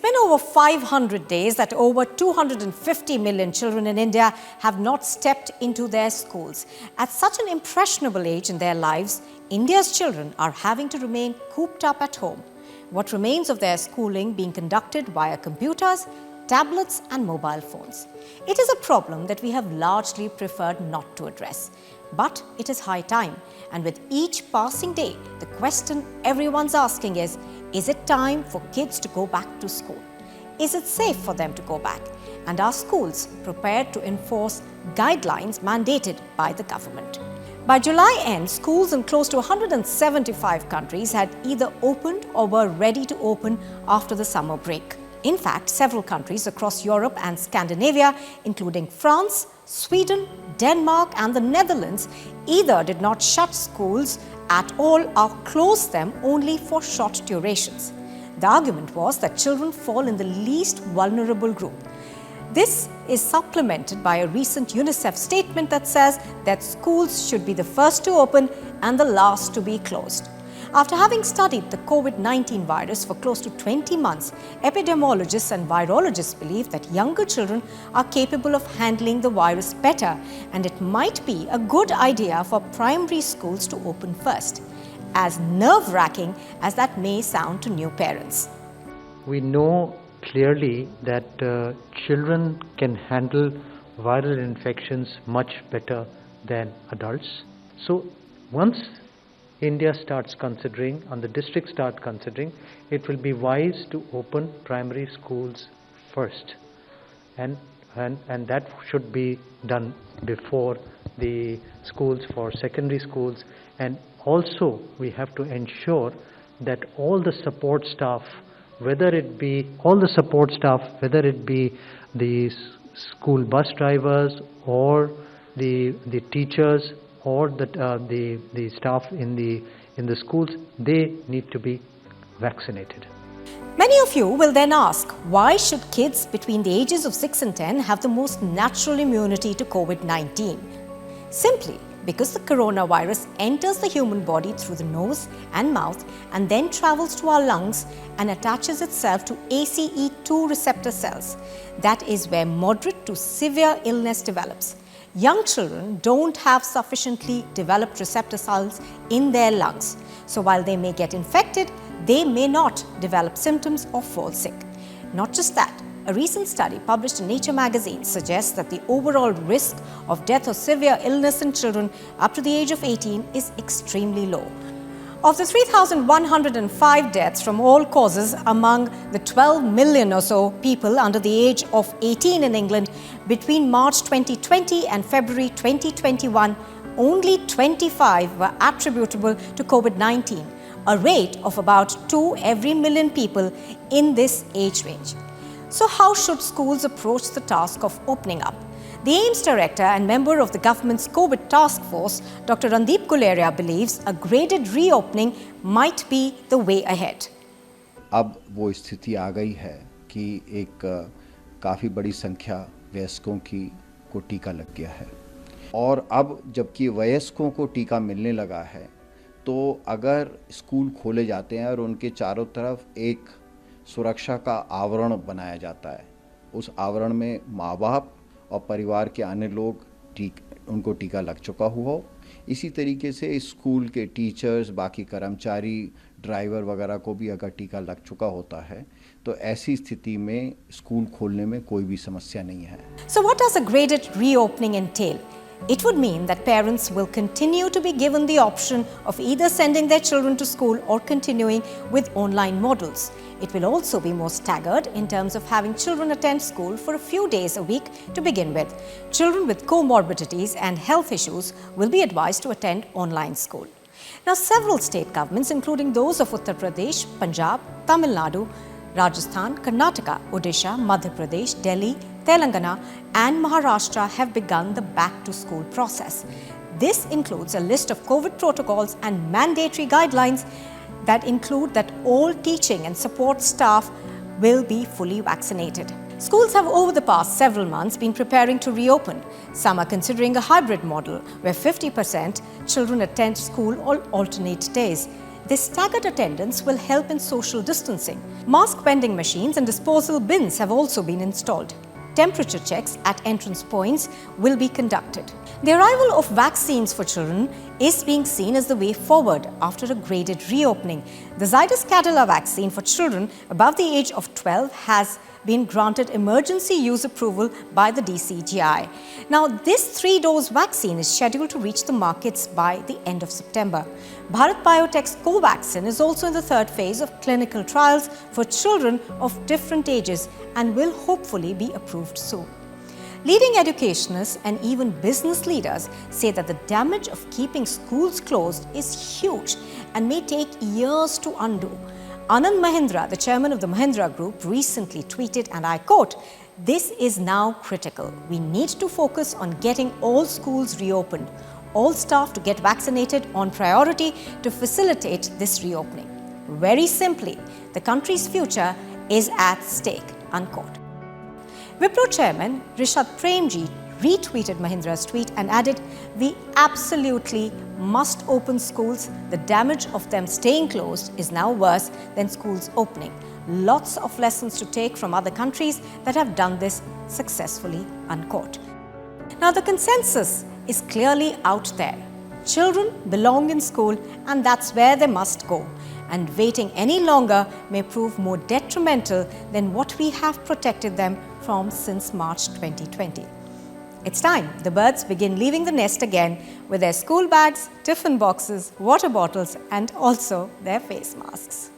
been over 500 days that over 250 million children in India have not stepped into their schools. At such an impressionable age in their lives, India's children are having to remain cooped up at home. What remains of their schooling being conducted via computers, tablets and mobile phones. It is a problem that we have largely preferred not to address. But it is high time, and with each passing day, the question everyone's asking is it time for kids to go back to school? Is it safe for them to go back? And are schools prepared to enforce guidelines mandated by the government? By July end, schools in close to 175 countries had either opened or were ready to open after the summer break. In fact, several countries across Europe and Scandinavia, including France, Sweden, Denmark and the Netherlands, either did not shut schools at all or closed them only for short durations. The argument was that children fall in the least vulnerable group. This is supplemented by a recent UNICEF statement that says that schools should be the first to open and the last to be closed. After having studied the COVID-19 virus for close to 20 months, epidemiologists and virologists believe that younger children are capable of handling the virus better, and it might be a good idea for primary schools to open first, as nerve-wracking as that may sound to new parents. We know clearly that children can handle viral infections much better than adults. So once India starts considering, and the districts start considering, it will be wise to open primary schools first. And that should be done before the schools for secondary schools. And also we have to ensure that all the support staff, whether it be the school bus drivers or the teachers or the staff in the schools, they need to be vaccinated. Many of you will then ask, why should kids between the ages of 6 and 10 have the most natural immunity to COVID-19? Simply because the coronavirus enters the human body through the nose and mouth and then travels to our lungs and attaches itself to ACE2 receptor cells. That is where moderate to severe illness develops. Young children don't have sufficiently developed receptor cells in their lungs. So while they may get infected, they may not develop symptoms or fall sick. Not just that, a recent study published in Nature magazine suggests that the overall risk of death or severe illness in children up to the age of 18 is extremely low. Of the 3,105 deaths from all causes among the 12 million or so people under the age of 18 in England between March 2020 and February 2021, only 25 were attributable to COVID-19, a rate of about 2 every million people in this age range. So how should schools approach the task of opening up? The AIIMS director and member of the government's COVID task force, Dr. Randeep Guleria, believes a graded reopening might be the way ahead. अब वो स्थिति आ गई है कि एक काफ़ी बड़ी संख्या वयस्कों को टीका लग गया है, और अब जबकि वयस्कों को टीका मिलने लगा है, तो अगर स्कूल खोले जाते हैं और उनके चारों तरफ एक सुरक्षा का आवरण बनाया जाता है, उस आवरण में माँ बाप और परिवार के अन्य लोग उनको टीका लग चुका हुआ हो, इसी तरीके से स्कूल के टीचर्स, बाकी कर्मचारी, ड्राइवर वगैरह को भी अगर टीका लग चुका होता है, तो ऐसी स्थिति में स्कूल खोलने में कोई भी समस्या नहीं है. So what does a graded reopening entail? It would mean that parents will continue to be given the option of either sending their children to school or continuing with online models. It will also be more staggered in terms of having children attend school for a few days a week to begin with. Children with comorbidities and health issues will be advised to attend online school. Now, several state governments, including those of Uttar Pradesh, Punjab, Tamil Nadu, Rajasthan, Karnataka, Odisha, Madhya Pradesh, Delhi, Telangana and Maharashtra have begun the back-to-school process. This includes a list of COVID protocols and mandatory guidelines that include that all teaching and support staff will be fully vaccinated. Schools have over the past several months been preparing to reopen. Some are considering a hybrid model where 50% children attend school on alternate days. This staggered attendance will help in social distancing. Mask vending machines and disposal bins have also been installed. Temperature checks at entrance points will be conducted. The arrival of vaccines for children is being seen as the way forward after a graded reopening. The Zydus Cadila vaccine for children above the age of 12 has been granted emergency use approval by the DCGI. Now, this 3-dose vaccine is scheduled to reach the markets by the end of September. Bharat Biotech's Covaxin is also in the third phase of clinical trials for children of different ages and will hopefully be approved soon. Leading educationists and even business leaders say that the damage of keeping schools closed is huge and may take years to undo. Anand Mahindra, the chairman of the Mahindra Group, recently tweeted, and I quote, "This is now critical. We need to focus on getting all schools reopened, all staff to get vaccinated on priority to facilitate this reopening. Very simply, the country's future is at stake," unquote. Wipro chairman Rishad Premji retweeted Mahindra's tweet and added, "We absolutely must open schools. The damage of them staying closed is now worse than schools opening. Lots of lessons to take from other countries that have done this successfully," unquote. Now, the consensus is clearly out there. Children belong in school, and that's where they must go. And waiting any longer may prove more detrimental than what we have protected them from since March 2020. It's time the birds begin leaving the nest again with their school bags, tiffin boxes, water bottles, and also their face masks.